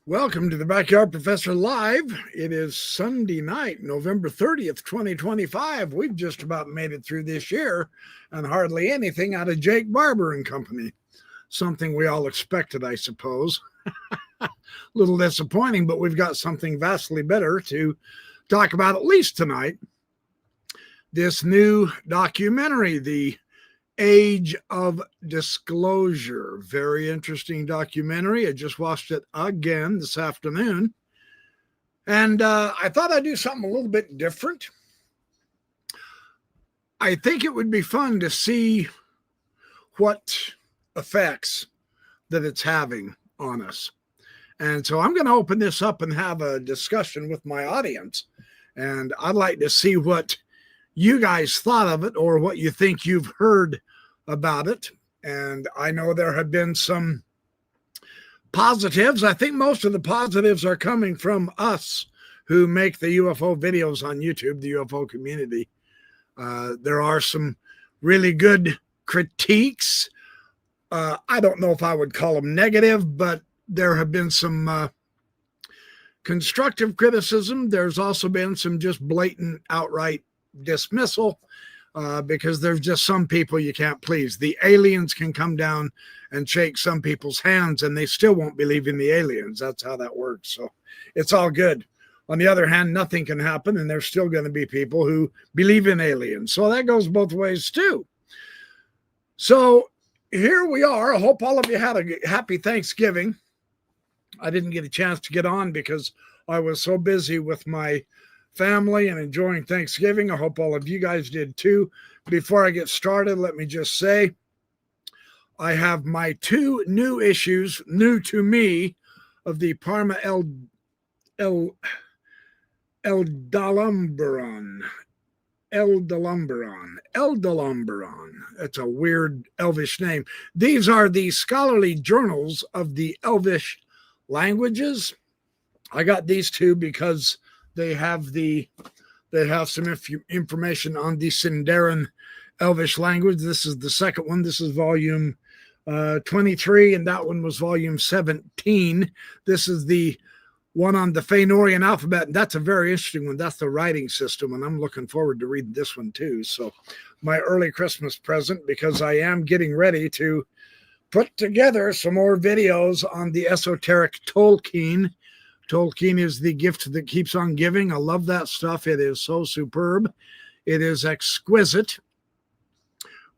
Welcome to the Backyard Professor Live. It is Sunday night, November 30th, 2025. We've just about made it through this year and hardly anything out of Jake Barber and Company. Something we all expected, I suppose. A little disappointing, but we've got something vastly better to talk about, at least tonight. This new documentary, The Age of Disclosure. Very interesting documentary. I just watched it again this afternoon. And I thought I'd do something a little bit different. I think it would be fun to see what effects that it's having on us. And so I'm going to open this up and have a discussion with my audience. And I'd like to see what you guys thought of it or what you think you've heard about it. And I know there have been some positives. I think most of the positives are coming from us who make the UFO videos on YouTube, the UFO community. There are some really good critiques. I don't know if I would call them negative, but there have been some constructive criticism. There's also been some just blatant, outright dismissal because there's just some people you can't please. The aliens can come down and shake some people's hands and they still won't believe in the aliens. That's how that works. So it's all good. On the other hand, nothing can happen and there's still going to be people who believe in aliens. So that goes both ways too. So here we are. I hope all of you had a happy Thanksgiving. I didn't get a chance to get on because I was so busy with my family and enjoying Thanksgiving. I hope all of you guys did too. Before I get started, let me just say I have my two new issues, new to me, of the Parma El Dalumberon. That's a weird Elvish name. These are the scholarly journals of the Elvish languages. I got these two because they have some information on the Sindarin Elvish language. This is the second one. This is volume 23, and that one was volume 17. This is the one on the Fëanorian alphabet, and that's a very interesting one. That's the writing system, and I'm looking forward to reading this one too. So my early Christmas present, because I am getting ready to put together some more videos on the esoteric Tolkien. Tolkien is the gift that keeps on giving. I love that stuff. It is so superb. It is exquisite.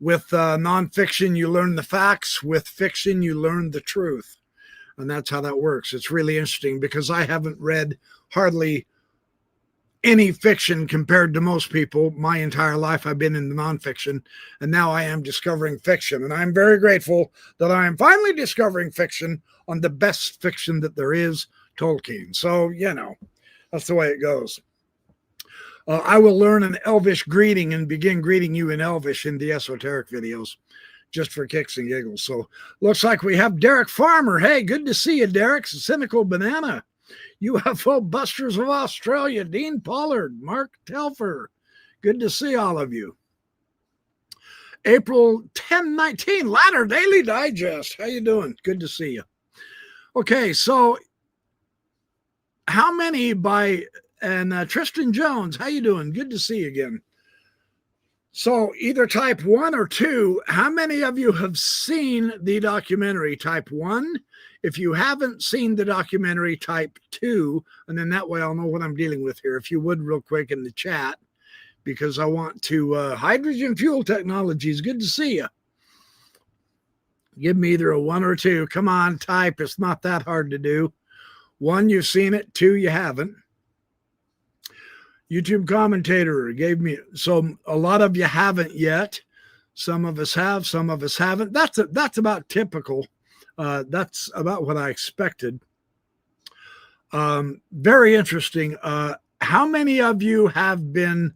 With nonfiction, you learn the facts. With fiction, you learn the truth. And that's how that works. It's really interesting because I haven't read hardly any fiction compared to most people. My entire life I've been in the nonfiction, and now I am discovering fiction. And I'm very grateful that I am finally discovering fiction on the best fiction that there is, Tolkien. So, that's the way it goes. I will learn an Elvish greeting and begin greeting you in Elvish in the esoteric videos, just for kicks and giggles. So looks like we have Derek Farmer. Hey, good to see you, Derek. Cynical Banana. UFO Busters of Australia. Dean Pollard. Mark Telfer. Good to see all of you. April 10/19, Ladder Daily Digest. How you doing? Good to see you. Okay, so how many and Tristan Jones, how you doing? Good to see you again. So either type 1 or 2, how many of you have seen the documentary? Type 1. If you haven't seen the documentary, type 2, and then that way I'll know what I'm dealing with here. If you would, real quick in the chat, because I want to, hydrogen fuel technologies, good to see you. Give me either a 1 or 2. Come on, type. It's not that hard to do. 1, you've seen it. 2, you haven't. YouTube commentator gave me, so a lot of you haven't yet. Some of us have, some of us haven't. That's about typical. That's about what I expected. Very interesting. How many of you have been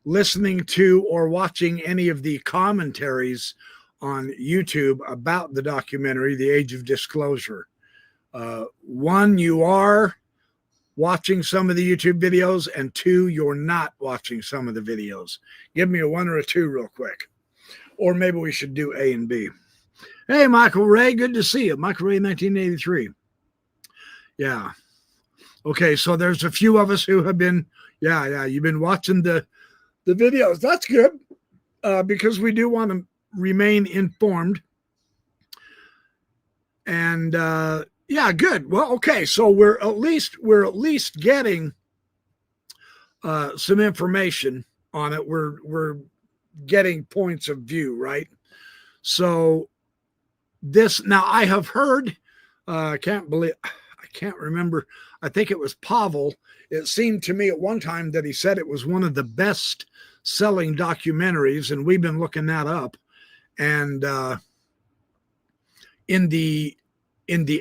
listening to or watching any of the commentaries on YouTube about the documentary, The Age of Disclosure? 1, you are watching some of the YouTube videos, and 2, you're not watching some of the videos. Give me a 1 or a 2 real quick. Or maybe we should do A and B. Hey, Michael Ray, good to see you. Michael Ray, 1983. Yeah. Okay, so there's a few of us who have been, yeah, you've been watching the videos. That's good, because we do want to remain informed. And yeah, good. Well, okay, so we're at least getting some information on it. We're getting points of view, right? So this, now I have heard, I can't remember. I think it was Pavel. It seemed to me at one time that he said it was one of the best selling documentaries, and we've been looking that up. And in the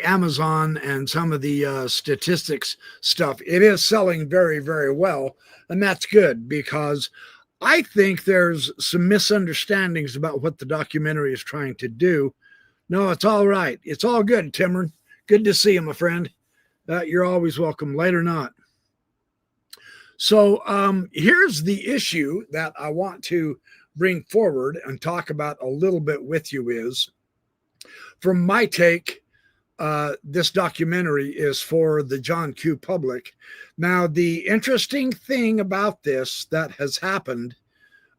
Amazon and some of the statistics stuff, it is selling very, very well, and that's good, because I think there's some misunderstandings about what the documentary is trying to do. No, it's all right. It's all good, Timron. Good to see you, my friend. You're always welcome, late or not. So here's the issue that I want to bring forward and talk about a little bit with you is, from my take, this documentary is for the John Q public. Now, the interesting thing about this that has happened,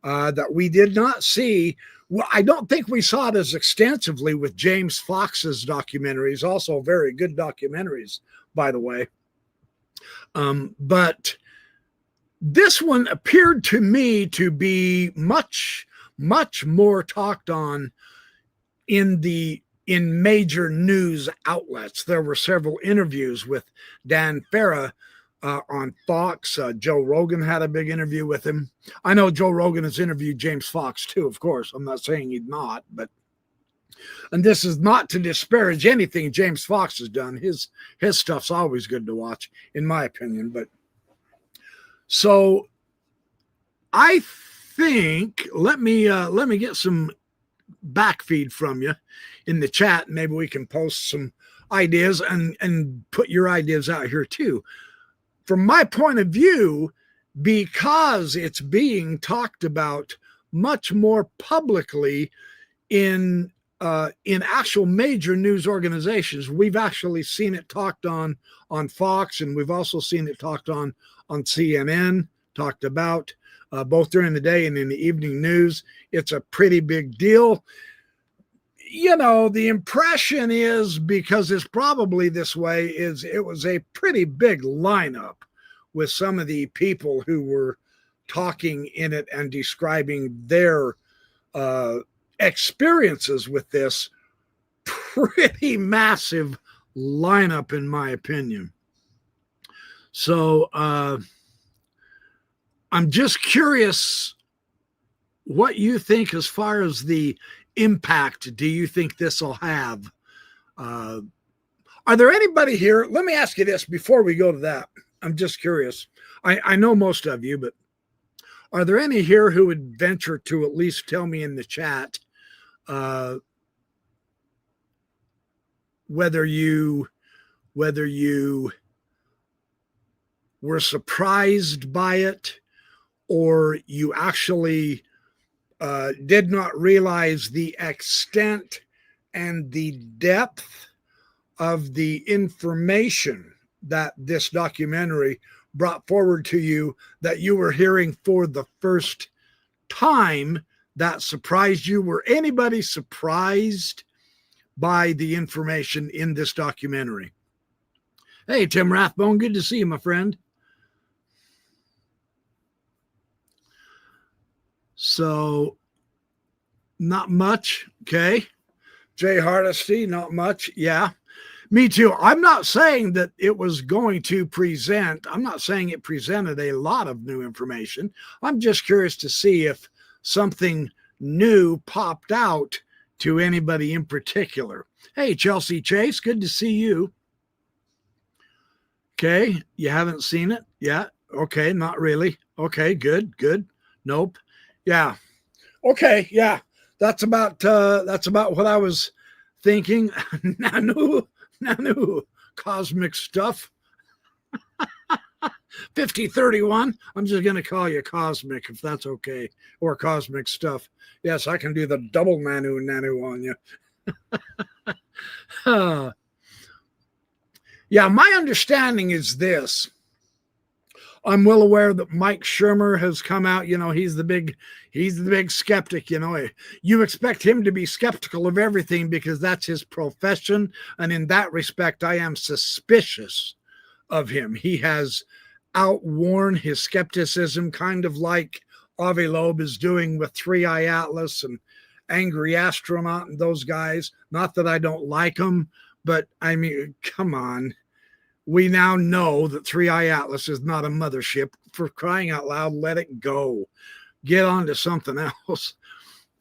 that we did not see, well, I don't think we saw it as extensively with James Fox's documentaries, also very good documentaries, by the way. But this one appeared to me to be much, much more talked on in major news outlets. There were several interviews with Dan Farah on Fox. Joe Rogan had a big interview with him. I know Joe Rogan has interviewed James Fox too, of course. I'm not saying he'd not, but, and this is not to disparage anything James Fox has done. His stuff's always good to watch, in my opinion. But so I think, let me get some backfeed from you in the chat. Maybe we can post some ideas and put your ideas out here too. From my point of view, because it's being talked about much more publicly in actual major news organizations, we've actually seen it talked on Fox, and we've also seen it talked on CNN, talked about both during the day and in the evening news. It's a pretty big deal. You know, the impression is, because it's probably this way, is it was a pretty big lineup with some of the people who were talking in it and describing their experiences with this. Pretty massive lineup, in my opinion. So I'm just curious what you think as far as the impact do you think this will have. Are there anybody here? Let me ask you this before we go to that. I'm just curious. I know most of you, but are there any here who would venture to at least tell me in the chat whether you were surprised by it, or you actually did not realize the extent and the depth of the information that this documentary brought forward to you, that you were hearing for the first time, that surprised you? Were anybody surprised by the information in this documentary? Hey, Tim Rathbone, good to see you, my friend. So, not much. Okay. Jay Hardesty, not much. Yeah, me too. I'm not saying that it was going to present, I'm not saying it presented a lot of new information. I'm just curious to see if something new popped out to anybody in particular. Hey, Chelsea Chase, good to see you. Okay, you haven't seen it yet? Okay, not really. Okay, good. Nope. Yeah. Okay, yeah. That's about what I was thinking. Nanu cosmic stuff. 5031. I'm just gonna call you cosmic, if that's okay, or cosmic stuff. Yes, I can do the double nanu on you. Yeah, my understanding is this. I'm well aware that Mike Shermer has come out. He's the big skeptic. You expect him to be skeptical of everything because that's his profession. And in that respect, I am suspicious of him. He has outworn his skepticism, kind of like Avi Loeb is doing with Three Eye Atlas and Angry Astronaut and those guys. Not that I don't like them, but I mean, come on. We now know that Three Eye Atlas is not a mothership. For crying out loud, let it go. Get on to something else.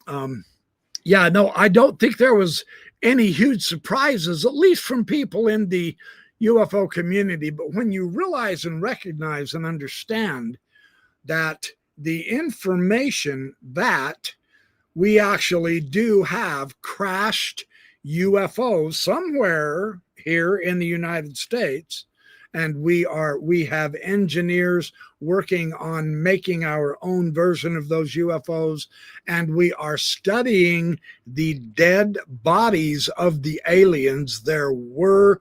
No, I don't think there was any huge surprises, at least from people in the UFO community. But when you realize and recognize and understand that the information that we actually do have crashed UFOs somewhere here in the United States, and we have engineers working on making our own version of those UFOs, and we are studying the dead bodies of the aliens. There were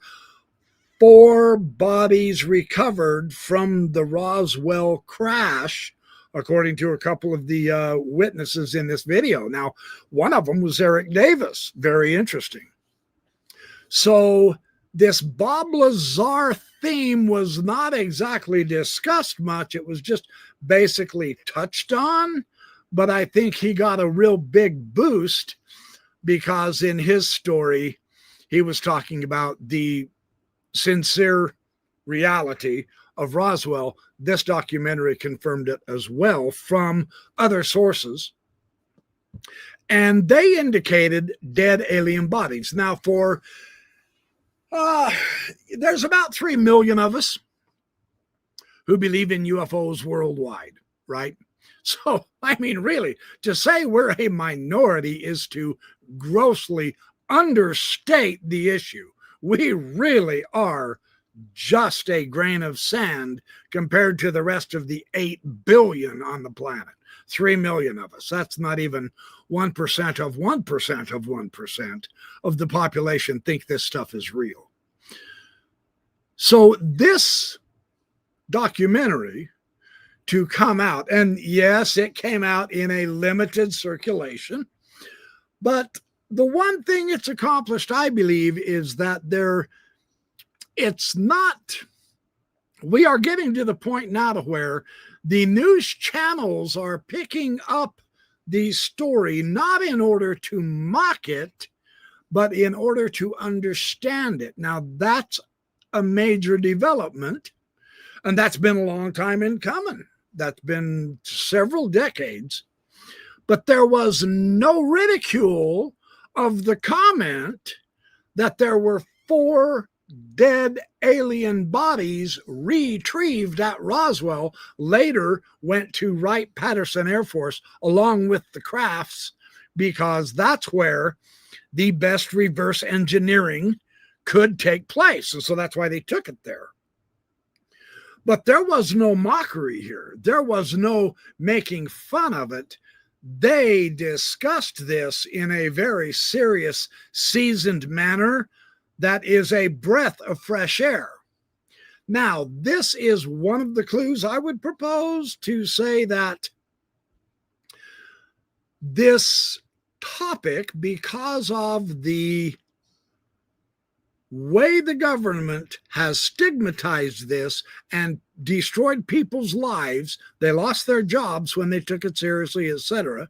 4 bodies recovered from the Roswell crash, according to a couple of the witnesses in this video. Now, one of them was Eric Davis. Very interesting. So this Bob Lazar theme was not exactly discussed much. It was just basically touched on, but I think he got a real big boost because in his story, he was talking about the sincere reality of Roswell. This documentary confirmed it as well from other sources. And they indicated dead alien bodies. Now, there's about 3 million of us who believe in UFOs worldwide, right? So, I mean, really, to say we're a minority is to grossly understate the issue. We really are just a grain of sand compared to the rest of the 8 billion on the planet. 3 million of us. That's not even 1% of 1% of 1% of the population think this stuff is real. So this documentary to come out, and yes, it came out in a limited circulation, but the one thing it's accomplished, I believe, is that we are getting to the point now to where the news channels are picking up the story, not in order to mock it, but in order to understand it. Now, that's a major development, and that's been a long time in coming. That's been several decades. But there was no ridicule of the comment that there were 4 dead alien bodies retrieved at Roswell, later went to Wright-Patterson Air Force along with the crafts, because that's where the best reverse engineering could take place. And so that's why they took it there. But there was no mockery here. There was no making fun of it. They discussed this in a very serious, seasoned manner that is a breath of fresh air. Now, this is one of the clues I would propose to say that this topic, because of the way the government has stigmatized this and destroyed people's lives, they lost their jobs when they took it seriously, etc.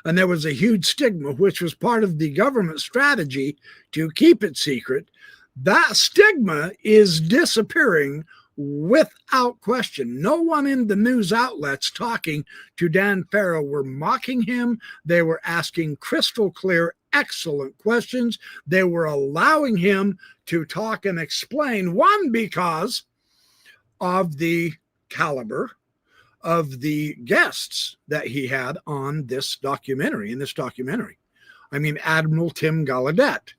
And there was a huge stigma, which was part of the government strategy to keep it secret. That stigma is disappearing without question. No one in the news outlets talking to Dan Farrow were mocking him. They were asking crystal clear, excellent questions. They were allowing him to talk and explain, one, because of the caliber of the guests that he had on this documentary, I mean, Admiral Tim Gallaudet.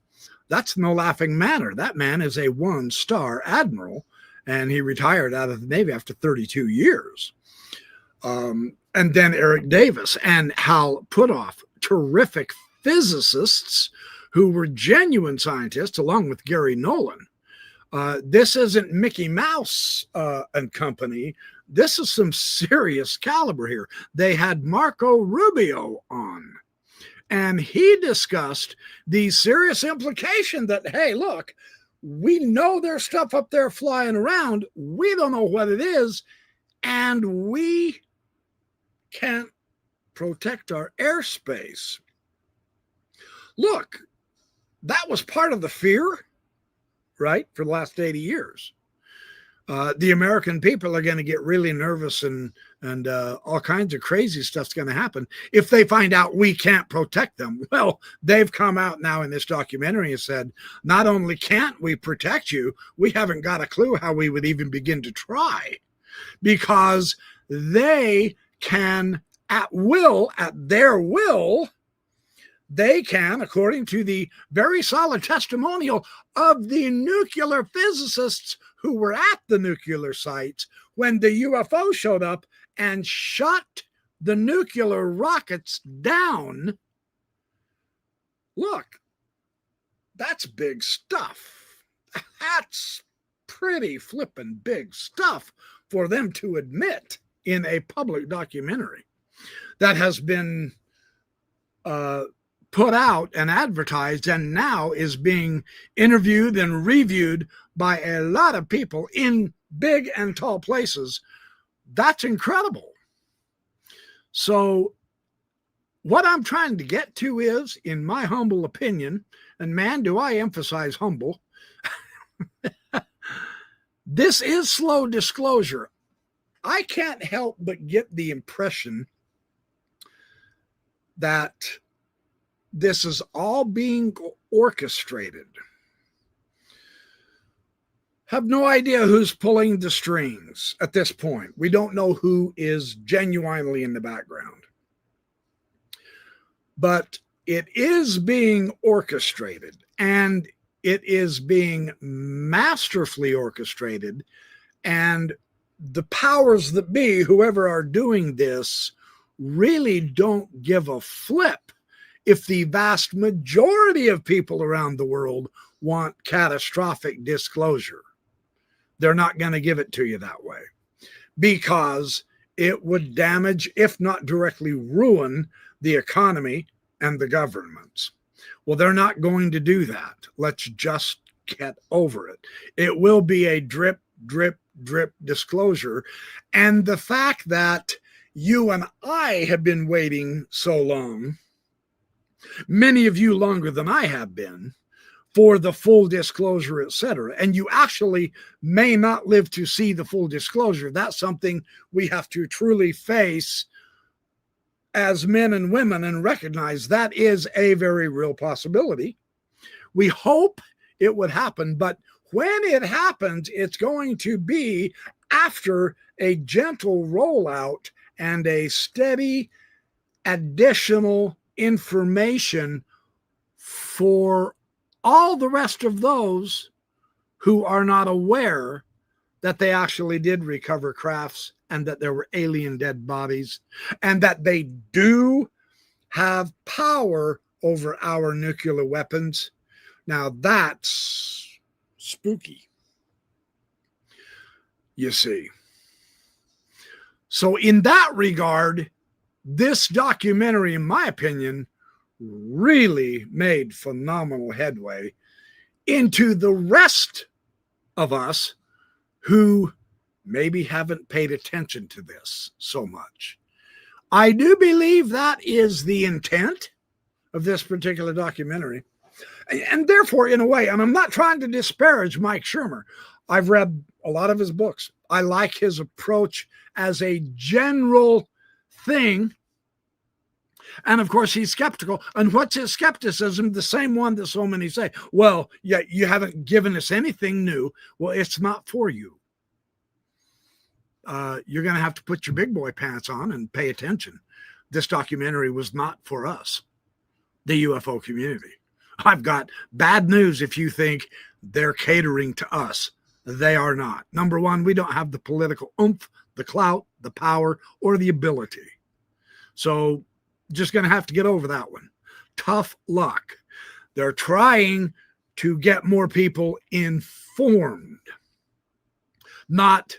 That's no laughing matter. That man is a 1-star admiral, and he retired out of the Navy after 32 years. And then Eric Davis and Hal Puthoff, terrific physicists who were genuine scientists, along with Gary Nolan. This isn't Mickey Mouse and company. This is some serious caliber here. They had Marco Rubio on, and he discussed the serious implication that, hey, look, we know there's stuff up there flying around. We don't know what it is, and we can't protect our airspace. Look, that was part of the fear, right, for the last 80 years. The American people are going to get really nervous, and all kinds of crazy stuff's going to happen if they find out we can't protect them. Well, they've come out now in this documentary and said, not only can't we protect you, we haven't got a clue how we would even begin to try, because they can at will, at their will, they can, according to the very solid testimonial of the nuclear physicists who were at the nuclear sites when the UFO showed up and shot the nuclear rockets down. Look, that's big stuff. That's pretty flippin' big stuff for them to admit in a public documentary that has been put out and advertised, and now is being interviewed and reviewed by a lot of people in big and tall places. That's incredible. So what I'm trying to get to is, in my humble opinion, and man, do I emphasize humble, this is slow disclosure. I can't help but get the impression that this is all being orchestrated. Have no idea who's pulling the strings at this point. We don't know who is genuinely in the background. But it is being orchestrated, and it is being masterfully orchestrated. And the powers that be, whoever are doing this, really don't give a flip if the vast majority of people around the world want catastrophic disclosure. They're not going to give it to you that way, because it would damage, if not directly ruin, the economy and the governments. Well, they're not going to do that. Let's just get over it. It will be a drip, drip, drip disclosure. And the fact that you and I have been waiting so long, many of you longer than I have been, for the full disclosure, etc., and you actually may not live to see the full disclosure. That's something we have to truly face as men and women and recognize that is a very real possibility. We hope it would happen, but when it happens, it's going to be after a gentle rollout and a steady additional information for all the rest of those who are not aware that they actually did recover crafts, and that there were alien dead bodies, and that they do have power over our nuclear weapons. Now that's spooky, you see. So in that regard, this documentary, in my opinion, really made phenomenal headway into the rest of us who maybe haven't paid attention to this so much. I do believe that is the intent of this particular documentary. And therefore, in a way, and I'm not trying to disparage Mike Shermer. I've read a lot of his books. I like his approach as a general thing. And of course, he's skeptical. And what's his skepticism? The same one that so many say, well, yeah, you haven't given us anything new. Well, it's not for you. You're going to have to put your big boy pants on and pay attention. This documentary was not for us, the UFO community. I've got bad news if you think they're catering to us. They are not. Number one, we don't have the political oomph, the clout, the power, or the ability. So just going to have to get over that one. Tough luck. They're trying to get more people informed, not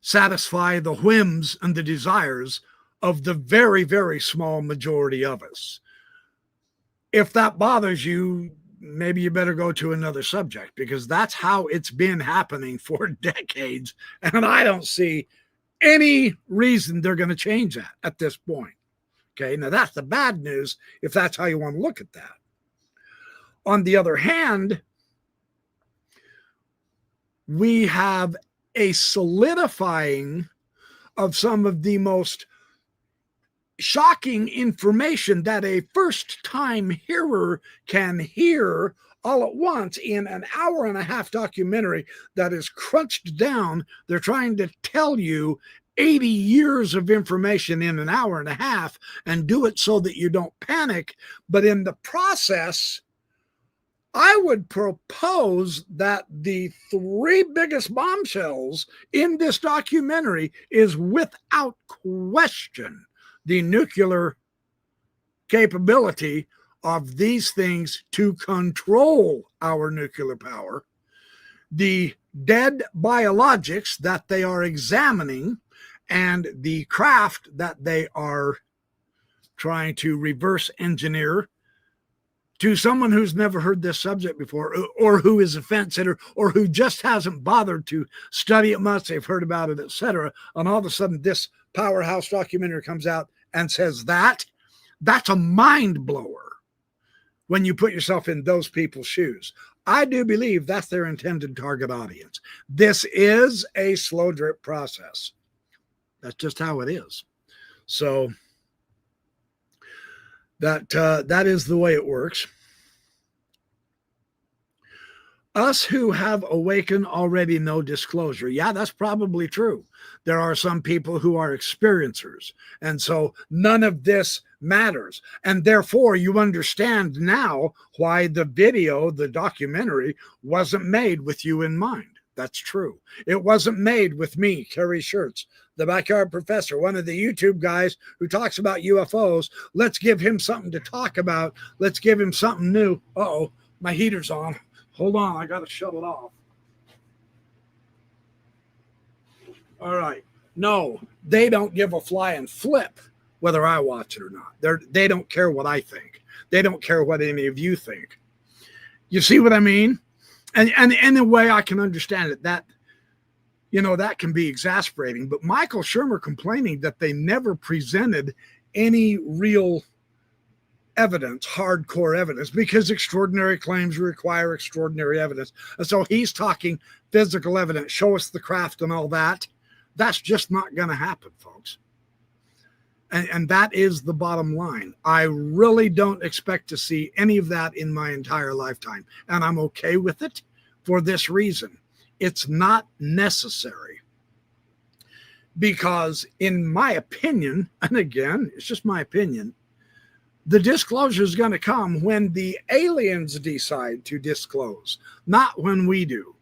satisfy the whims and the desires of the very, very small majority of us. If that bothers you, maybe you better go to another subject, because that's how it's been happening for decades. And I don't see any reason they're going to change that at this point. Okay, now that's the bad news if that's how you want to look at that. On the other hand, we have a solidifying of some of the most shocking information that a first-time hearer can hear all at once in an hour-and-a-half documentary that is crunched down. They're trying to tell you 80 years of information in an hour and a half and do it so that you don't panic. But in the process, I would propose that the three biggest bombshells in this documentary is, without question, the nuclear capability of these things to control our nuclear power, the dead biologics that they are examining, and the craft that they are trying to reverse engineer. To someone who's never heard this subject before, or who is a fence sitter, or who just hasn't bothered to study it much, they've heard about it, etc., and all of a sudden this powerhouse documentary comes out and says that's a mind blower when you put yourself in those people's shoes. I do believe that's their intended target audience. This is a slow drip process. That's just how it is. So that is the way it works. Us who have awakened already know disclosure. Yeah, that's probably true. There are some people who are experiencers, and so none of this matters. And therefore, you understand now why the video, the documentary, wasn't made with you in mind. That's true. It wasn't made with me, Kerry Schertz, the backyard professor, one of the YouTube guys who talks about UFOs. Let's give him something to talk about. Let's give him something new. Uh-oh, my heater's on. Hold on, I got to shut it off. All right. No, they don't give a flying flip whether I watch it or not. They don't care what I think. They don't care what any of you think. You see what I mean? And in a way I can understand it, that, you know, that can be exasperating. But Michael Shermer complaining that they never presented any real evidence, hardcore evidence, because extraordinary claims require extraordinary evidence. And so he's talking physical evidence, show us the craft and all that. That's just not going to happen, folks. And that is the bottom line. I really don't expect to see any of that in my entire lifetime. And I'm okay with it for this reason. It's not necessary. Because in my opinion, and again, it's just my opinion, the disclosure is going to come when the aliens decide to disclose, not when we do.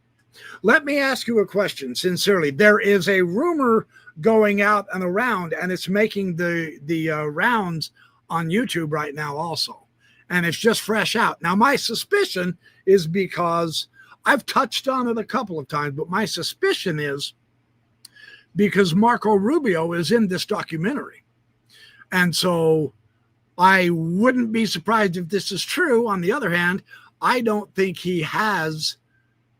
Let me ask you a question sincerely. There is a rumor going out and around, and it's making the rounds on YouTube right now also. And it's just fresh out. Now, my suspicion is, because I've touched on it a couple of times, but my suspicion is because Marco Rubio is in this documentary. And so I wouldn't be surprised if this is true. On the other hand, I don't think he has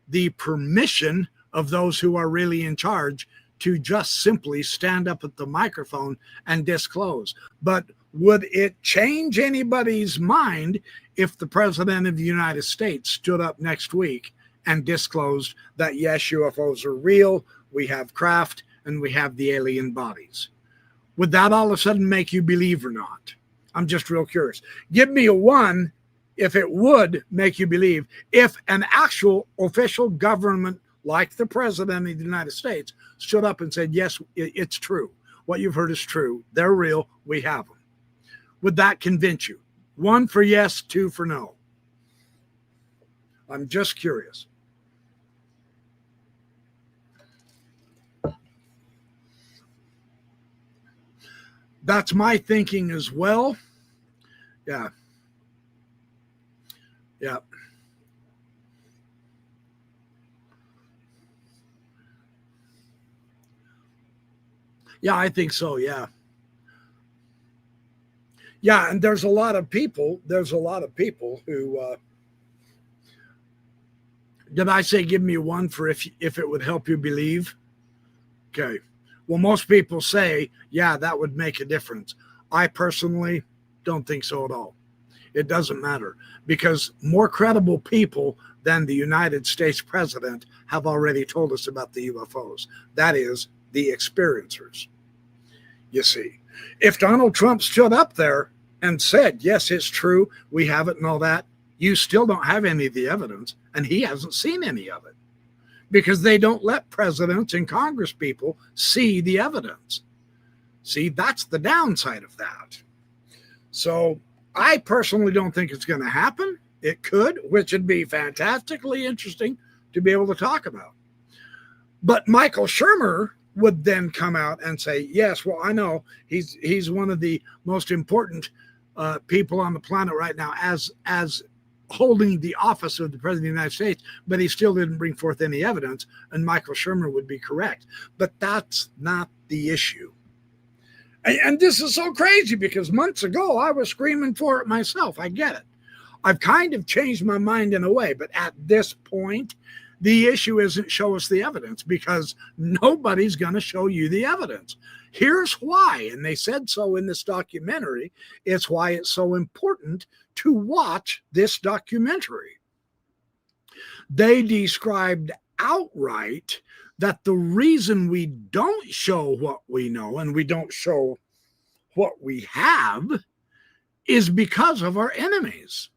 the permission of those who are really in charge to just simply stand up at the microphone and disclose. But would it change anybody's mind if the President of the United States stood up next week and disclosed that, yes, UFOs are real, we have craft, and we have the alien bodies? Would that all of a sudden make you believe or not? I'm just real curious. Give me a 1 if it would make you believe, if an actual official government like the President of the United States stood up and said, yes, it's true. What you've heard is true. They're real. We have them. Would that convince you? 1 for yes, 2 for no. I'm just curious. That's my thinking as well. Yeah. Yeah. Yeah, I think so. Yeah. Yeah. And there's a lot of people who, did I say give me one for if it would help you believe? Okay. Well, most people say, yeah, that would make a difference. I personally don't think so at all. It doesn't matter because more credible people than the United States president have already told us about the UFOs. That is, the experiencers. You see, if Donald Trump stood up there and said, yes, it's true, we have it and all that, you still don't have any of the evidence, and he hasn't seen any of it because they don't let presidents and Congress people see the evidence. See, that's the downside of that. So I personally don't think it's going to happen. It could, which would be fantastically interesting to be able to talk about. But Michael Shermer would then come out and say, yes, well, I know he's one of the most important people on the planet right now as holding the office of the president of the United States, but he still didn't bring forth any evidence, and Michael Shermer would be correct. But that's not the issue. And this is so crazy because months ago I was screaming for it myself. I get it. I've kind of changed my mind in a way, but at this point, the issue isn't show us the evidence because nobody's going to show you the evidence. Here's why, and they said so in this documentary. It's why it's so important to watch this documentary. They described outright that the reason we don't show what we know and we don't show what we have is because of our enemies.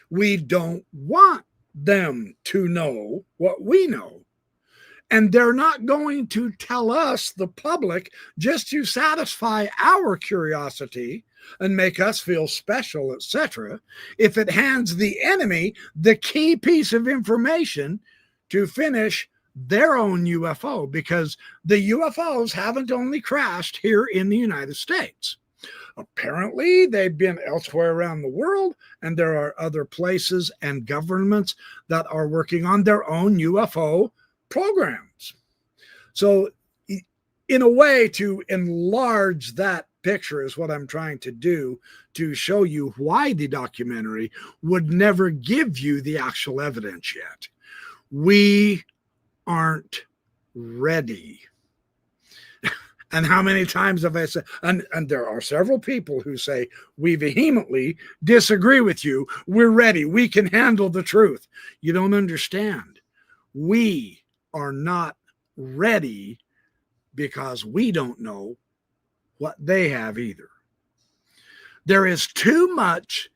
We don't want them to know what we know. And they're not going to tell us, the public, just to satisfy our curiosity and make us feel special, etc., if it hands the enemy the key piece of information to finish their own UFO, because the UFOs haven't only crashed here in the United States. Apparently, they've been elsewhere around the world, and there are other places and governments that are working on their own UFO programs. So, in a way, to enlarge that picture is what I'm trying to do, to show you why the documentary would never give you the actual evidence yet. We aren't ready. And how many times have I said, and there are several people who say, we vehemently disagree with you. We're ready. We can handle the truth. You don't understand. We are not ready because we don't know what they have either. There is too much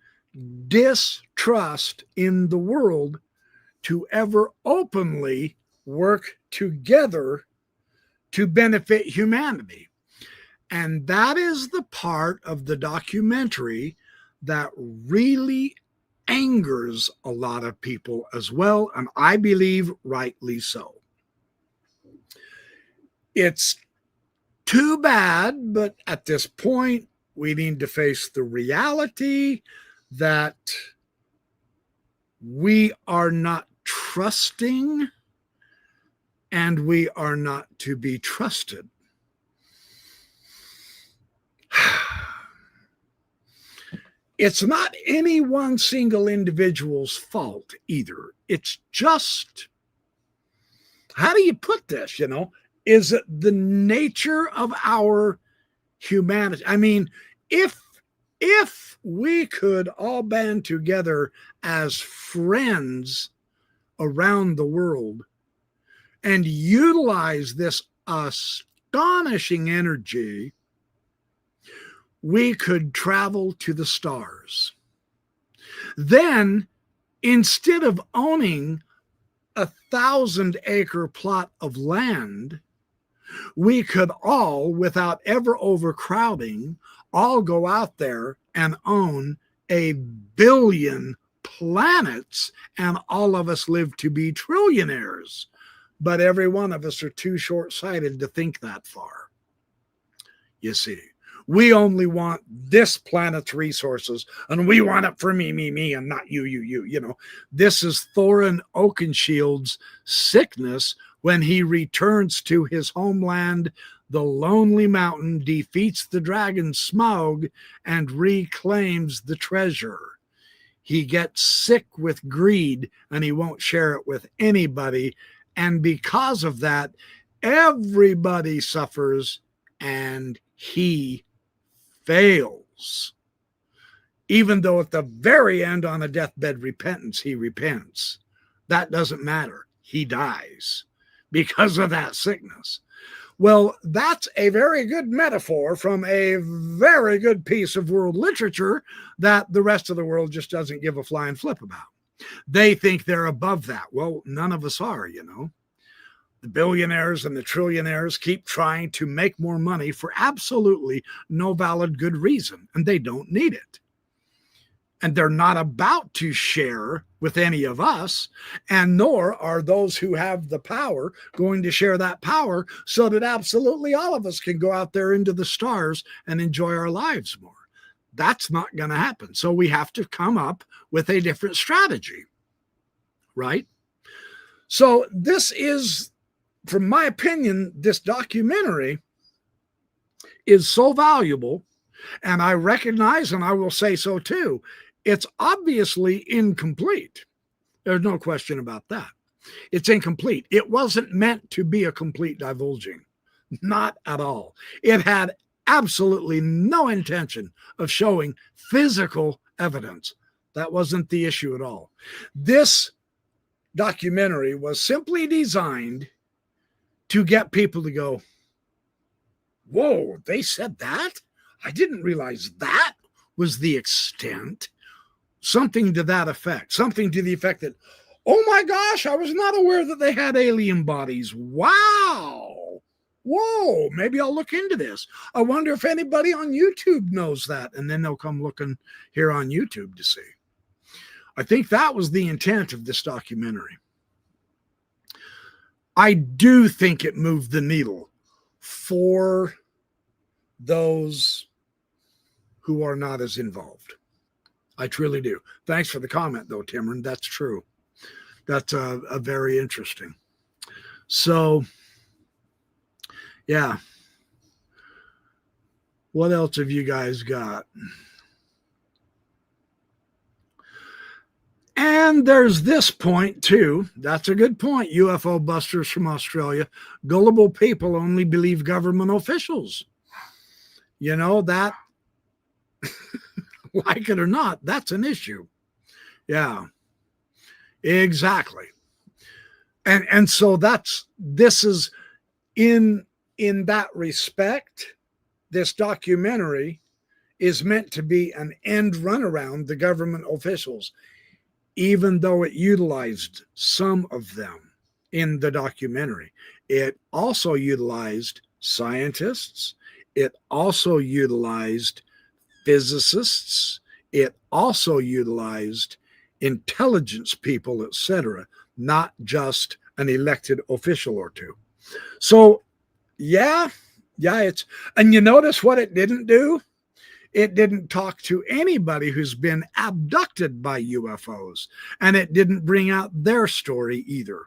distrust in the world to ever openly work together to benefit humanity. And that is the part of the documentary that really angers a lot of people as well, and I believe rightly so. It's too bad, but at this point, we need to face the reality that we are not trusting and we are not to be trusted. It's not any one single individual's fault either. It's just, how do you put this, Is it the nature of our humanity? I mean, if we could all band together as friends around the world and utilize this astonishing energy, we could travel to the stars. Then, instead of owning 1,000-acre plot of land, we could all, without ever overcrowding, all go out there and own 1 billion planets, and all of us live to be trillionaires. But every one of us are too short-sighted to think that far. You see, we only want this planet's resources, and we want it for me, and not you. This is Thorin Oakenshield's sickness When he returns to his homeland, the lonely mountain defeats the dragon Smaug and reclaims the treasure. He gets sick with greed and he won't share it with anybody. And because of that, everybody suffers and he fails. Even though at the very end on a deathbed repentance, he repents. That doesn't matter. He dies because of that sickness. Well, that's a very good metaphor from a very good piece of world literature that the rest of the world just doesn't give a flying flip about. They think they're above that. Well, none of us are, you know. The billionaires and the trillionaires keep trying to make more money for absolutely no valid good reason, and they don't need it. And they're not about to share with any of us, and nor are those who have the power going to share that power so that absolutely all of us can go out there into the stars and enjoy our lives more. That's not going to happen. So we have to come up with a different strategy, right? So this is, from my opinion, this documentary is so valuable, and I recognize, and I will say so too, it's obviously incomplete. There's no question about that. It's incomplete. It wasn't meant to be a complete divulging. Not at all. It had absolutely no intention of showing physical evidence. That wasn't the issue at all. This documentary was simply designed to get people to go, whoa, they said that? I didn't realize that was the extent. Something to that effect. Something to the effect that, oh my gosh, I was not aware that they had alien bodies. Wow. Whoa, maybe I'll look into this. I wonder if anybody on YouTube knows that. And then they'll come looking here on YouTube to see. I think that was the intent of this documentary. I do think it moved the needle for those who are not as involved. I truly do. Thanks for the comment, though, Timron. That's true. That's a very interesting. So, yeah. What else have you guys got? And there's this point, too. That's a good point. UFO busters from Australia. Gullible people only believe government officials. You know, that, like it or not, that's an issue. Yeah, exactly. And so this is in that respect, this documentary is meant to be an end run around the government officials, even though it utilized some of them in the documentary. It also utilized scientists. It also utilized physicists. It also utilized intelligence people, etc., not just an elected official or two. So, yeah, it's, and you notice what it didn't do? It didn't talk to anybody who's been abducted by UFOs, and it didn't bring out their story either.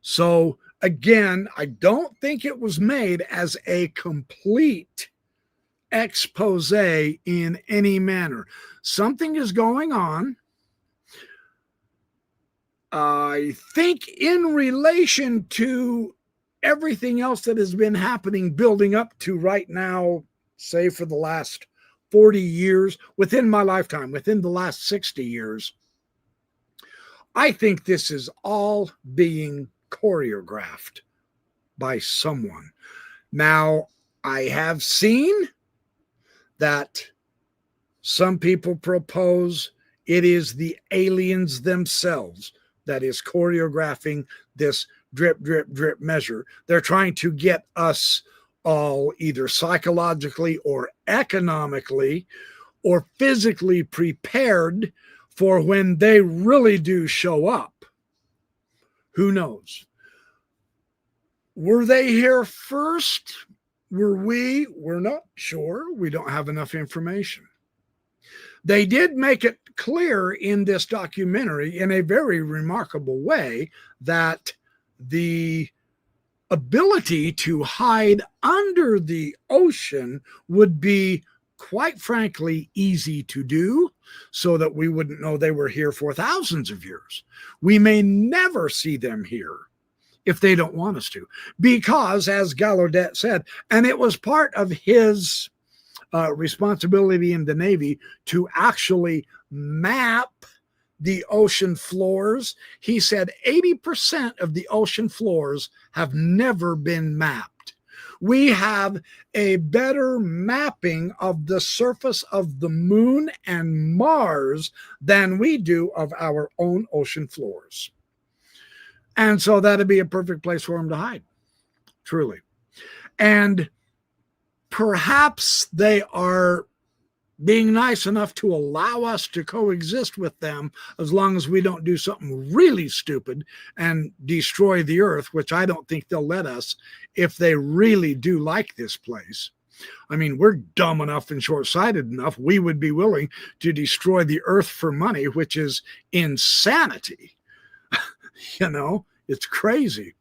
So, again, I don't think it was made as a complete expose in any manner. Something is going on. I think in relation to everything else that has been happening, building up to right now, say for the last 40 years, within my lifetime, within the last 60 years, I think this is all being choreographed by someone. Now, I have seen that some people propose it is the aliens themselves that is choreographing this drip, drip, drip measure. They're trying to get us all either psychologically or economically or physically prepared for when they really do show up. Who knows? Were they here first? Were we? We're not sure. We don't have enough information. They did make it clear in this documentary in a very remarkable way that the ability to hide under the ocean would be, quite frankly, easy to do, so that we wouldn't know they were here for thousands of years. We may never see them here if they don't want us to, because, as Gallaudet said, and it was part of his responsibility in the Navy to actually map the ocean floors. He said 80% of the ocean floors have never been mapped. We have a better mapping of the surface of the moon and Mars than we do of our own ocean floors. And so that'd be a perfect place for them to hide, truly. And perhaps they are being nice enough to allow us to coexist with them, as long as we don't do something really stupid and destroy the earth, which I don't think they'll let us if they really do like this place. I mean, we're dumb enough and short-sighted enough, we would be willing to destroy the earth for money, which is insanity. You know, it's crazy.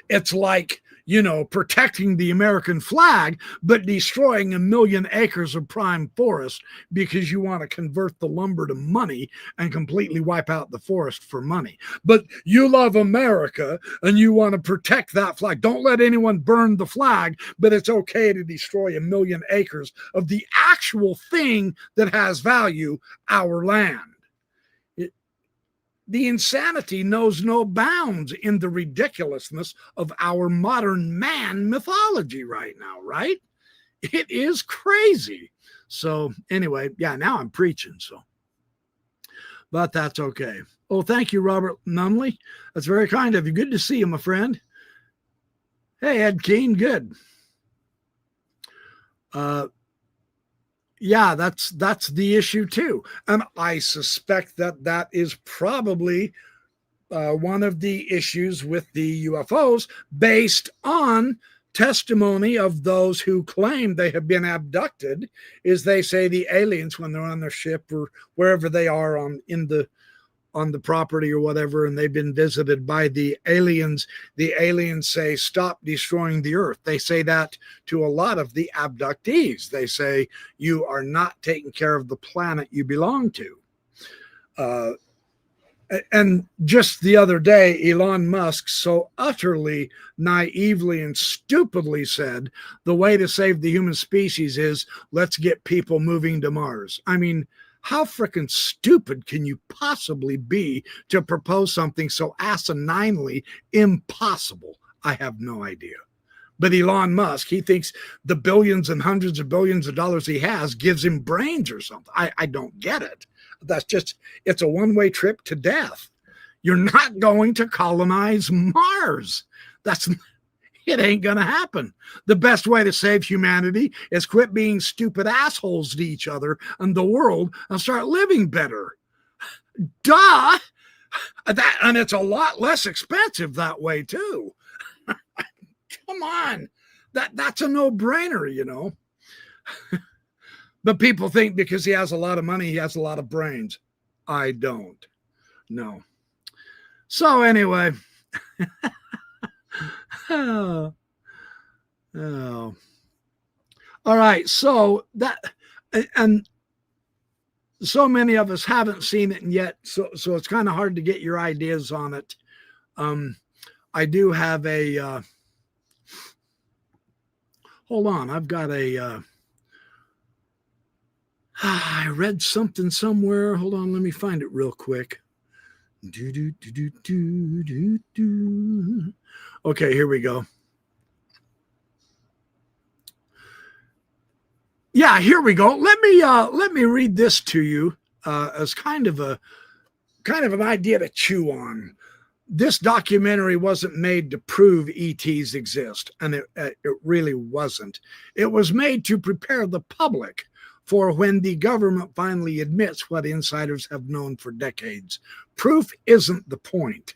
It's like, you know, protecting the American flag, but destroying 1 million acres of prime forest because you want to convert the lumber to money and completely wipe out the forest for money. But you love America and you want to protect that flag. Don't let anyone burn the flag, but it's okay to destroy 1 million acres of the actual thing that has value, our land. The insanity knows no bounds in the ridiculousness of our modern man mythology right now, right? It is crazy. So anyway, yeah, now I'm preaching, so. But that's okay. Oh, thank you, Robert Nunley. That's very kind of you. Good to see you, my friend. Hey, Ed Keene, good. Yeah, that's the issue too. And I suspect that is probably one of the issues with the UFOs, based on testimony of those who claim they have been abducted, is they say the aliens, when they're on their ship or wherever they are on the property or whatever, and they've been visited by the aliens say, stop destroying the earth. They say that to a lot of the abductees. They say, you are not taking care of the planet you belong to. And just the other day, Elon Musk so utterly naively and stupidly said, the way to save the human species is, let's get people moving to Mars. I mean, how freaking stupid can you possibly be to propose something so asininely impossible? I have no idea. But Elon Musk, he thinks the billions and hundreds of billions of dollars he has gives him brains or something. I don't get it. That's just, it's a one-way trip to death. You're not going to colonize Mars. It ain't going to happen. The best way to save humanity is quit being stupid assholes to each other and the world and start living better. Duh! And it's a lot less expensive that way, too. Come on. That's a no-brainer, you know. But people think because he has a lot of money, he has a lot of brains. I don't. No. So anyway. Oh. All right. So that, and so many of us haven't seen it yet. So it's kind of hard to get your ideas on it. I do have a, hold on. I've got a, I read something somewhere. Hold on. Let me find it real quick. Okay, here we go. Yeah, here we go. Let me read this to you as kind of an idea to chew on. This documentary wasn't made to prove ETs exist, and it really wasn't. It was made to prepare the public for when the government finally admits what insiders have known for decades. Proof isn't the point,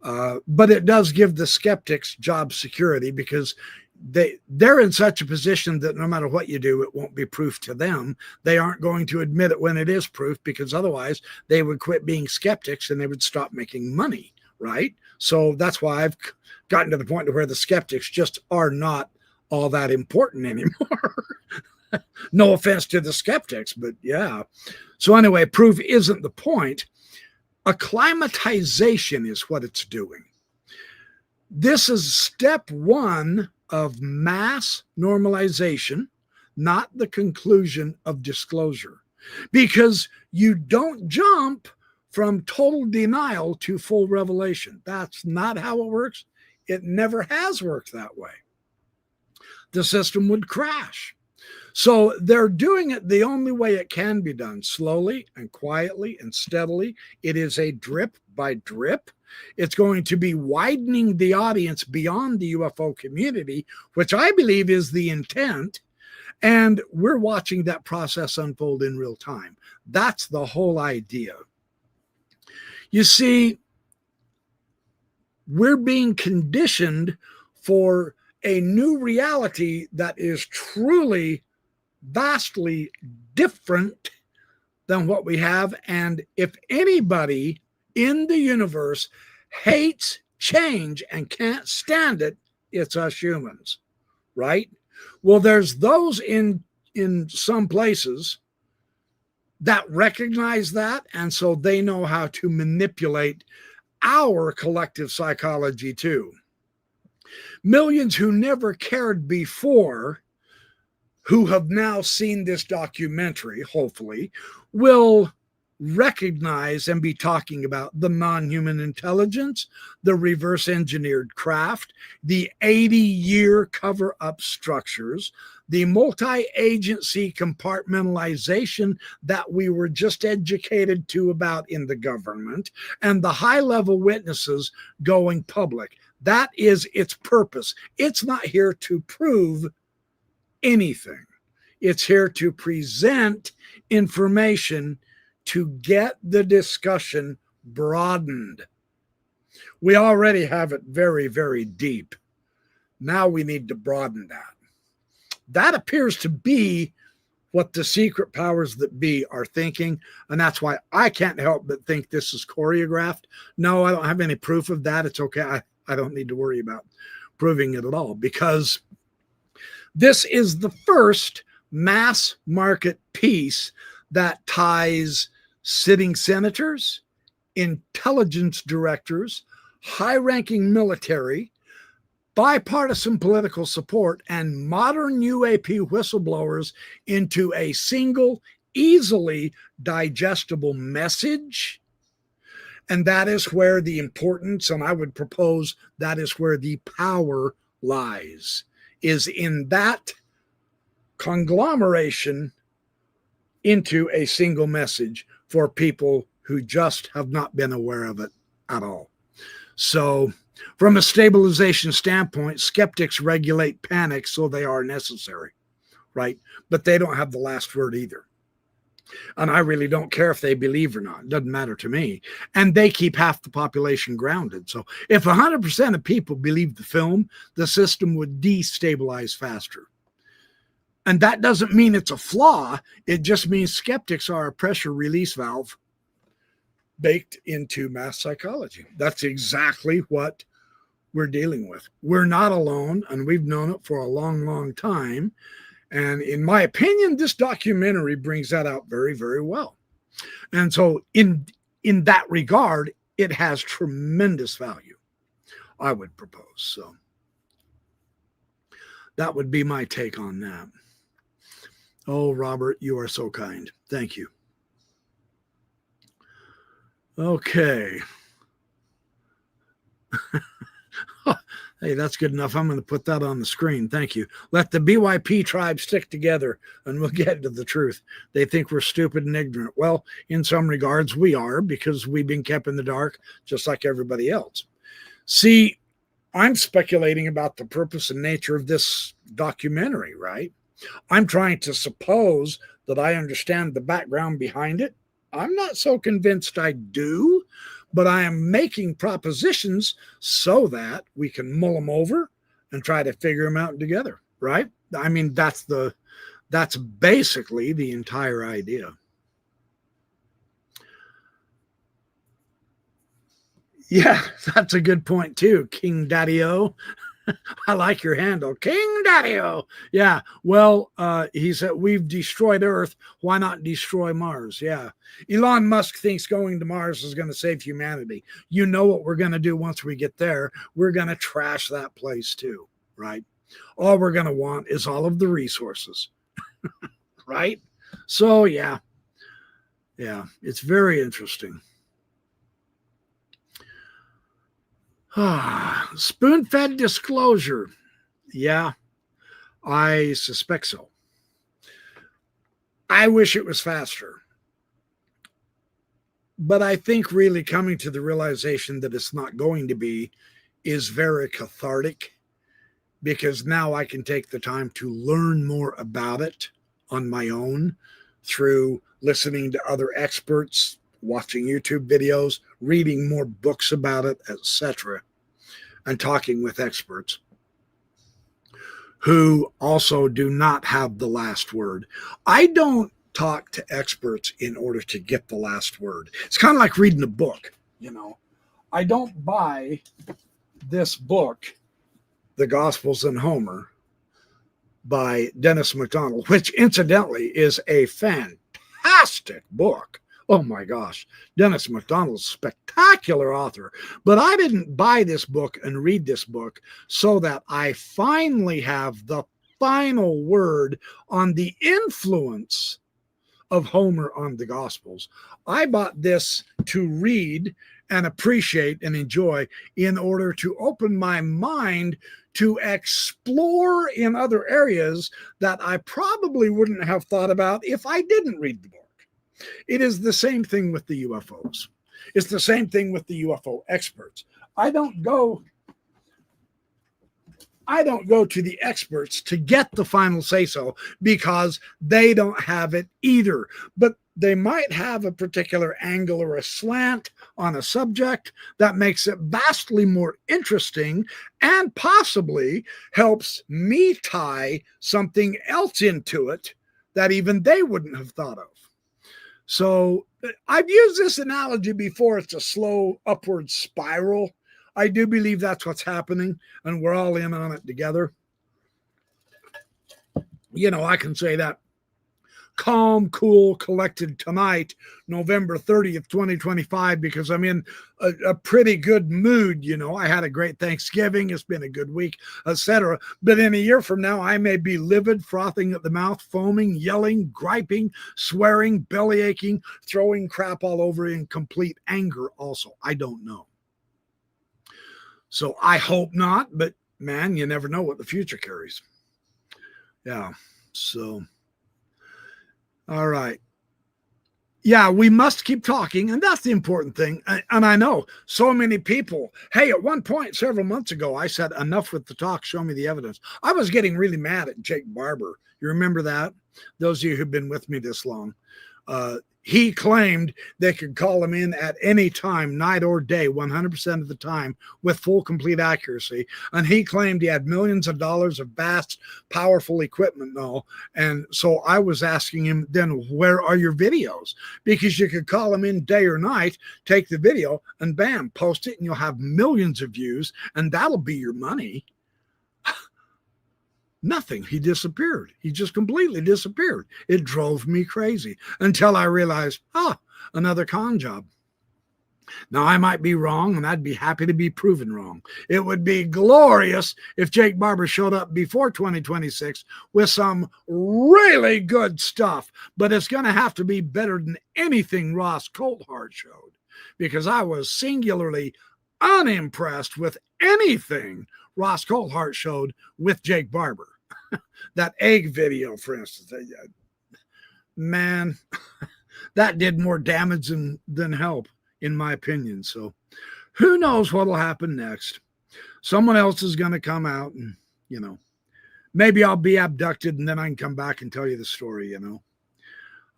but it does give the skeptics job security, because they're in such a position that no matter what you do, it won't be proof to them. They aren't going to admit it when it is proof, because otherwise they would quit being skeptics and they would stop making money, right? So that's why I've gotten to the point where the skeptics just are not all that important anymore. No offense to the skeptics, but yeah. So anyway, proof isn't the point. Acclimatization is what it's doing. This is step one of mass normalization, not the conclusion of disclosure, because you don't jump from total denial to full revelation. That's not how it works. It never has worked that way. The system would crash. So they're doing it the only way it can be done, slowly and quietly and steadily. It is a drip by drip. It's going to be widening the audience beyond the UFO community, which I believe is the intent. And we're watching that process unfold in real time. That's the whole idea. You see, we're being conditioned for a new reality that is truly vastly different than what we have. And if anybody in the universe hates change and can't stand it, it's us humans, right? Well, there's those in some places that recognize that, and so they know how to manipulate our collective psychology too. Millions who never cared before, who have now seen this documentary, hopefully, will recognize and be talking about the non-human intelligence, the reverse engineered craft, the 80-year cover-up structures, the multi-agency compartmentalization that we were just educated to about in the government, and the high-level witnesses going public. That is its purpose. It's not here to prove anything. It's here to present information to get the discussion broadened. We already have it very, very deep. Now we need to broaden that. That appears to be what the secret powers that be are thinking, and that's why I can't help but think this is choreographed. No, I don't have any proof of that. It's okay. I don't need to worry about proving it at all, because this is the first mass market piece that ties sitting senators, intelligence directors, high-ranking military, bipartisan political support, and modern UAP whistleblowers into a single, easily digestible message. And that is where the importance, and I would propose that is where the power lies, is in that conglomeration into a single message for people who just have not been aware of it at all. So from a stabilization standpoint, skeptics regulate panic, so they are necessary, right? But they don't have the last word either. And I really don't care if they believe or not. It doesn't matter to me. And they keep half the population grounded. So if 100% of people believe the film, the system would destabilize faster. And that doesn't mean it's a flaw. It just means skeptics are a pressure release valve baked into mass psychology. That's exactly what we're dealing with. We're not alone, and we've known it for a long, long time. And in my opinion, this documentary brings that out very, very well. And so in that regard, it has tremendous value, I would propose. So that would be my take on that. Oh, Robert, you are so kind. Thank you. Okay. Hey, that's good enough. I'm going to put that on the screen. Thank you. Let the BYP tribe stick together and we'll get to the truth. They think we're stupid and ignorant. Well, in some regards, we are, because we've been kept in the dark just like everybody else. See, I'm speculating about the purpose and nature of this documentary, right? I'm trying to suppose that I understand the background behind it. I'm not so convinced I do, but I am making propositions so that we can mull them over and try to figure them out together, right? I mean, that's basically the entire idea. Yeah, that's a good point too, King Daddy-O. I like your handle, King Daddy-O. Yeah, well, he said, we've destroyed Earth. Why not destroy Mars? Yeah. Elon Musk thinks going to Mars is going to save humanity. You know what we're going to do once we get there? We're going to trash that place too, right? All we're going to want is all of the resources, right? So, yeah, it's very interesting. Spoon-fed disclosure. Yeah, I suspect so. I wish it was faster. But I think really coming to the realization that it's not going to be is very cathartic, because now I can take the time to learn more about it on my own through listening to other experts, watching YouTube videos, reading more books about it, etc., and talking with experts who also do not have the last word. I don't talk to experts in order to get the last word. It's kind of like reading a book, you know. I don't buy this book, The Gospels and Homer, by Dennis MacDonald, which incidentally is a fantastic book. Oh my gosh, Dennis MacDonald's a spectacular author. But I didn't buy this book and read this book so that I finally have the final word on the influence of Homer on the Gospels. I bought this to read and appreciate and enjoy in order to open my mind to explore in other areas that I probably wouldn't have thought about if I didn't read the book. It is the same thing with the UFOs. It's the same thing with the UFO experts. I don't go to the experts to get the final say-so, because they don't have it either. But they might have a particular angle or a slant on a subject that makes it vastly more interesting and possibly helps me tie something else into it that even they wouldn't have thought of. So I've used this analogy before. It's a slow upward spiral. I do believe that's what's happening, and we're all in on it together. You know, I can say that calm, cool, collected tonight, November 30th, 2025, because I'm in a pretty good mood. You know, I had a great Thanksgiving. It's been a good week, etc. But in a year from now, I may be livid, frothing at the mouth, foaming, yelling, griping, swearing, belly aching, throwing crap all over in complete anger also. I don't know. So I hope not, but man, you never know what the future carries. Yeah, so... all right. Yeah, we must keep talking, and that's the important thing. And I know so many people, hey, at one point several months ago, I said, enough with the talk, show me the evidence. I was getting really mad at Jake Barber. You remember that? Those of you who've been with me this long. He claimed they could call him in at any time, night or day, 100% of the time, with full, complete accuracy. And he claimed he had millions of dollars of vast, powerful equipment and all. And so I was asking him, then where are your videos? Because you could call him in day or night, take the video, and bam, post it, and you'll have millions of views, and that'll be your money. Nothing. He disappeared. He just completely disappeared. It drove me crazy until I realized, another con job. Now, I might be wrong, and I'd be happy to be proven wrong. It would be glorious if Jake Barber showed up before 2026 with some really good stuff, but it's going to have to be better than anything Ross Coulthart showed, because I was singularly unimpressed with anything Ross Coulthart showed with Jake Barber. That egg video, for instance, man, that did more damage than help, in my opinion. So who knows what will happen next? Someone else is going to come out and, you know, maybe I'll be abducted and then I can come back and tell you the story, you know.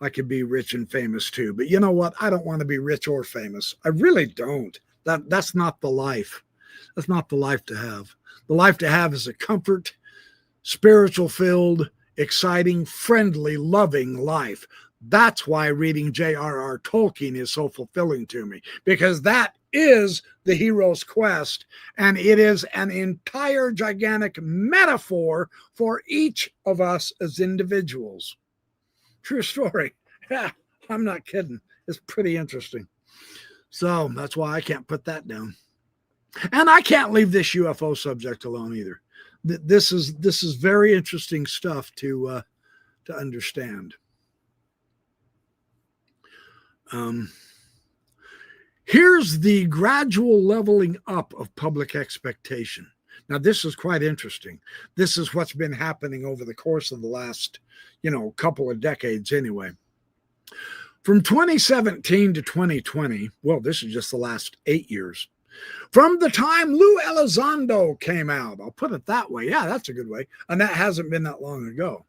I could be rich and famous too. But you know what? I don't want to be rich or famous. I really don't. That's not the life. That's not the life to have. The life to have is a comfort, spiritual filled, exciting, friendly, loving life. That's why reading J.R.R. Tolkien is so fulfilling to me, because that is the hero's quest, and it is an entire gigantic metaphor for each of us as individuals. True story. Yeah, I'm not kidding. It's pretty interesting. So that's why I can't put that down. And I can't leave this UFO subject alone either. This is very interesting stuff to understand. Here's the gradual leveling up of public expectation. Now, this is quite interesting. This is what's been happening over the course of the last, couple of decades anyway. From 2017 to 2020, well, this is just the last 8 years. From the time Lou Elizondo came out, I'll put it that way. Yeah, that's a good way. And that hasn't been that long ago.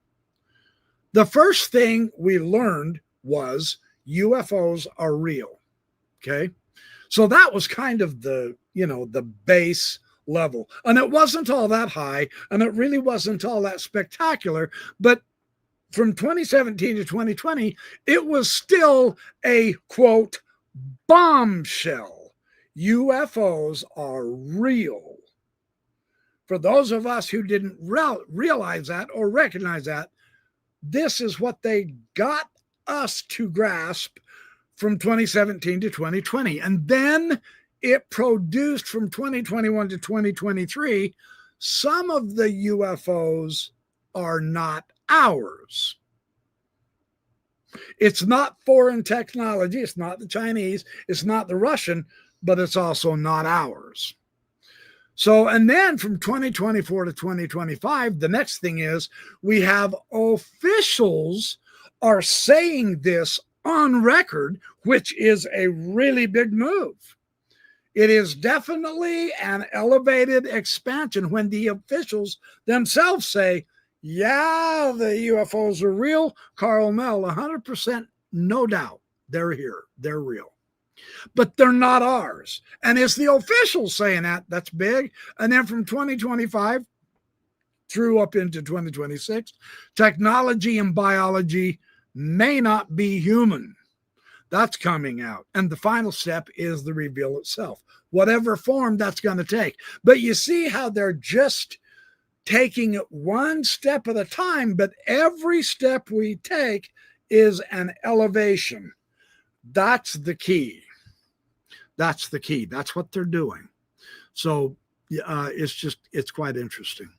The first thing we learned was UFOs are real. Okay. So that was kind of the base level. And it wasn't all that high, and it really wasn't all that spectacular. But from 2017 to 2020, it was still a, quote, bombshell. UFOs are real. For those of us who didn't realize that or recognize that, this is what they got us to grasp from 2017 to 2020. And then it produced from 2021 to 2023, some of the UFOs are not ours. It's not foreign technology. It's not the Chinese. It's not the Russian, but it's also not ours. So, and then from 2024 to 2025, the next thing is we have officials are saying this on record, which is a really big move. It is definitely an elevated expansion when the officials themselves say, yeah, the UFOs are real. Carl Mel, 100%, no doubt. They're here. They're real. But they're not ours. And it's the officials saying that. That's big. And then from 2025 through up into 2026, technology and biology may not be human. That's coming out. And the final step is the reveal itself, whatever form that's going to take. But you see how they're just taking it one step at a time, but every step we take is an elevation. That's the key. That's the key. That's what they're doing. So it's quite interesting.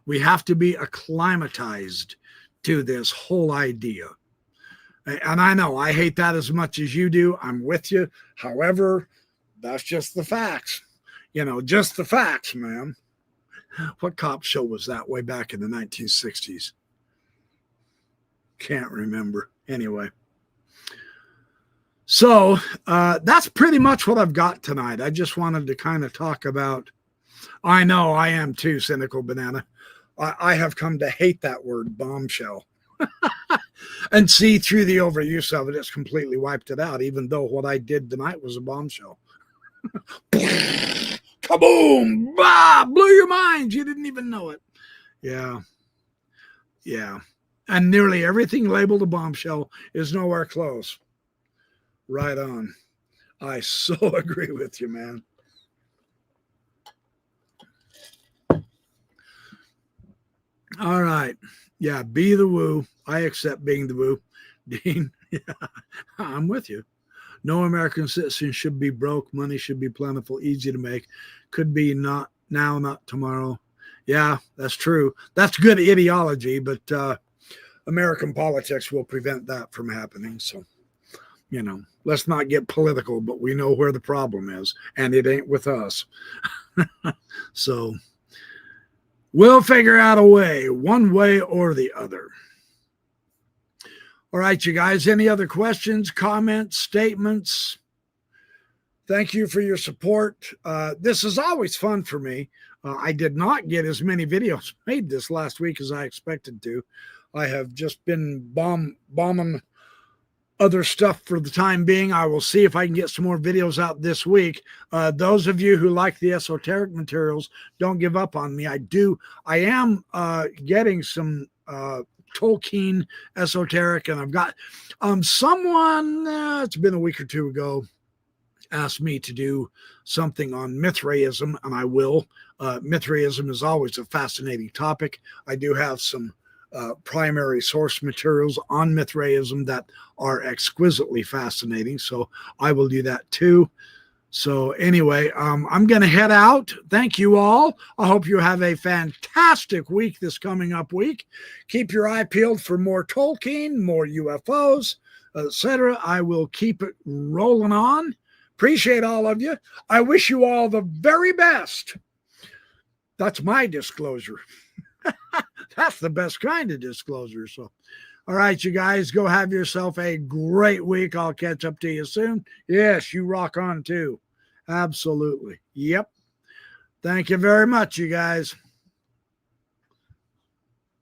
We have to be acclimatized to this whole idea. And I know I hate that as much as you do. I'm with you. However, that's just the facts. Just the facts, man. What cop show was that way back in the 1960s? Can't remember. Anyway. So that's pretty much what I've got tonight. I just wanted to kind of talk about, I know I am too, Cynical Banana. I have come to hate that word, bombshell. And see, through the overuse of it, it's completely wiped it out, even though what I did tonight was a bombshell. Kaboom! Bah! Blew your mind. You didn't even know it. Yeah. Yeah. And nearly everything labeled a bombshell is nowhere close. Right on. I so agree with you, man. All right. Yeah, be the woo. I accept being the woo. Dean, yeah, I'm with you. No American citizen should be broke. Money should be plentiful, easy to make. Could be not now, not tomorrow. Yeah, that's true. That's good ideology, but American politics will prevent that from happening. So, let's not get political, but we know where the problem is, and it ain't with us. So we'll figure out a way, one way or the other. All right, you guys, any other questions, comments, statements? Thank you for your support. This is always fun for me. I did not get as many videos made this last week as I expected to. I have just been bombing other stuff for the time being. I will see if I can get some more videos out this week. Those of you who like the esoteric materials, don't give up on me. I am getting some Tolkien esoteric, and I've got someone, it's been a week or two ago, asked me to do something on Mithraism, and I will. Mithraism is always a fascinating topic. I do have some primary source materials on Mithraism that are exquisitely fascinating, so I will do that too. So anyway, I'm going to head out. Thank you all. I hope you have a fantastic week this coming up week. Keep your eye peeled for more Tolkien, more UFOs, etc. I will keep it rolling on. Appreciate all of you. I wish you all the very best. That's my disclosure. That's the best kind of disclosure. So, all right, you guys, go have yourself a great week. I'll catch up to you soon. Yes, you rock on too. Absolutely. Yep. Thank you very much, you guys.